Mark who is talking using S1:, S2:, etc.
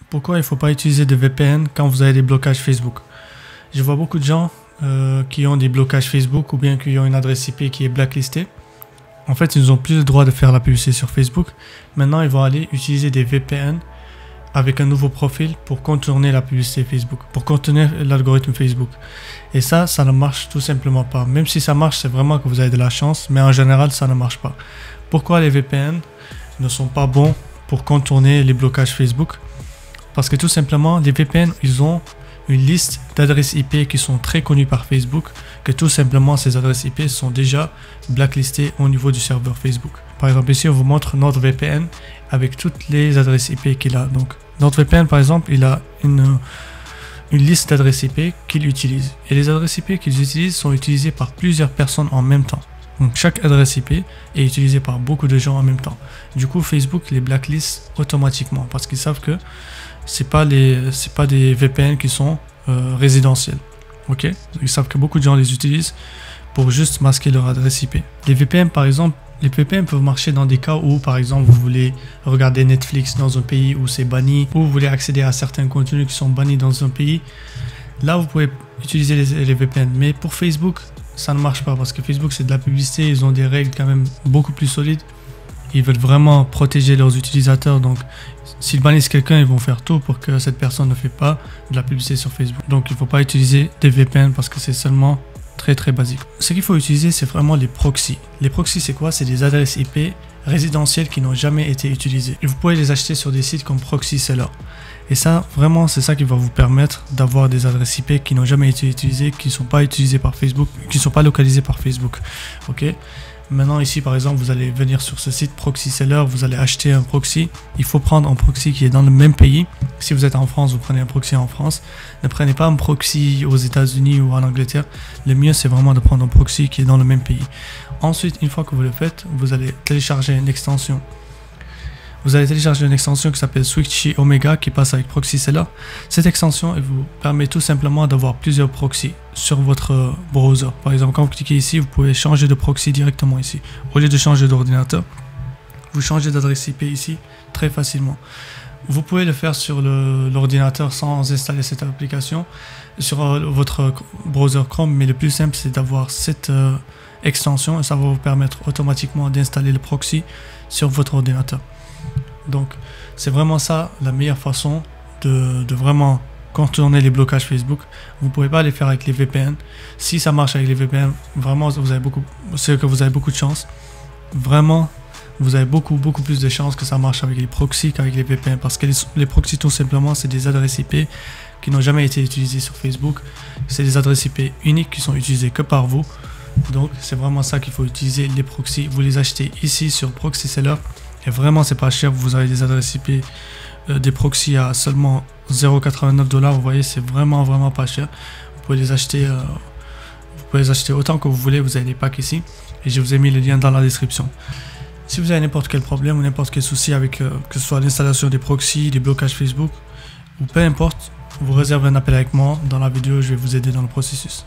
S1: pourquoi il ne faut pas utiliser de VPN quand vous avez des blocages Facebook. Je vois beaucoup de gens qui ont des blocages Facebook ou bien qui ont une adresse IP qui est blacklistée. En fait, ils n'ont plus le droit de faire la publicité sur Facebook. Maintenant, ils vont aller utiliser des VPN avec un nouveau profil pour contourner la publicité Facebook, pour contourner l'algorithme Facebook. Et ça ne marche tout simplement pas. Même si ça marche, c'est vraiment que vous avez de la chance, mais en général, ça ne marche pas. Pourquoi les VPN ne sont pas bons pour contourner les blocages Facebook? Parce que tout simplement, les VPN, ils ont une liste d'adresses IP qui sont très connues par Facebook, que tout simplement ces adresses IP sont déjà blacklistées au niveau du serveur Facebook. Par exemple, ici on vous montre NordVPN avec toutes les adresses IP qu'il a. Donc NordVPN par exemple, il a une liste d'adresses IP qu'il utilise. Et les adresses IP qu'ils utilisent sont utilisées par plusieurs personnes en même temps. Donc chaque adresse IP est utilisée par beaucoup de gens en même temps. Du coup, Facebook les blacklist automatiquement parce qu'ils savent que c'est pas des VPN qui sont résidentiels. Ok, ils savent que beaucoup de gens les utilisent pour juste masquer leur adresse IP. Les VPN par exemple, les VPN peuvent marcher dans des cas où par exemple vous voulez regarder Netflix dans un pays où c'est banni, ou vous voulez accéder à certains contenus qui sont bannis dans un pays. Là vous pouvez utiliser les VPN, mais pour Facebook ça ne marche pas parce que Facebook c'est de la publicité, ils ont des règles quand même beaucoup plus solides. Ils veulent vraiment protéger leurs utilisateurs, donc s'ils bannissent quelqu'un, ils vont faire tout pour que cette personne ne fait pas de la publicité sur Facebook. Donc il ne faut pas utiliser des VPN parce que c'est seulement très basique. Ce qu'il faut utiliser, c'est vraiment les proxys. Les proxys, c'est quoi? C'est des adresses IP résidentielles qui n'ont jamais été utilisées. Et vous pouvez les acheter sur des sites comme Proxy Seller. Et ça, vraiment, c'est ça qui va vous permettre d'avoir des adresses IP qui n'ont jamais été utilisées, qui ne sont pas utilisées par Facebook, qui ne sont pas localisées par Facebook. Ok? Maintenant ici par exemple vous allez venir sur ce site Proxy Seller, vous allez acheter un proxy. Il faut prendre un proxy qui est dans le même pays. Si vous êtes en France, vous prenez un proxy en France. Ne prenez pas un proxy aux États-Unis ou en Angleterre. Le mieux c'est vraiment de prendre un proxy qui est dans le même pays. Ensuite, une fois que vous le faites, vous allez télécharger une extension. Vous allez télécharger une extension qui s'appelle Switchy Omega qui passe avec Proxy Seller. Cette extension elle vous permet tout simplement d'avoir plusieurs proxys sur votre browser. Par exemple, quand vous cliquez ici, vous pouvez changer de proxy directement ici. Au lieu de changer d'ordinateur, vous changez d'adresse IP ici très facilement. Vous pouvez le faire sur l'ordinateur sans installer cette application sur votre browser Chrome, mais le plus simple c'est d'avoir cette extension et ça va vous permettre automatiquement d'installer le proxy sur votre ordinateur. Donc c'est vraiment ça la meilleure façon de vraiment contourner les blocages Facebook. Vous ne pouvez pas les faire avec les VPN. Si ça marche avec les VPN, vraiment c'est que vous avez beaucoup de chance. Vraiment, vous avez beaucoup plus de chances que ça marche avec les proxys qu'avec les VPN. Parce que les proxys tout simplement c'est des adresses IP qui n'ont jamais été utilisées sur Facebook. C'est des adresses IP uniques qui sont utilisées que par vous. Donc c'est vraiment ça qu'il faut utiliser, les proxys. Vous les achetez ici sur Proxy Seller. Et vraiment c'est pas cher, vous avez des adresses IP, des proxys à seulement 0,89 $. Vous voyez, c'est vraiment pas cher. Vous pouvez les acheter autant que vous voulez. Vous avez les packs ici et je vous ai mis le lien dans la description. Si vous avez n'importe quel problème ou n'importe quel souci avec que ce soit l'installation des proxys, des blocages Facebook ou peu importe, vous réservez un appel avec moi. Dans la vidéo je vais vous aider dans le processus.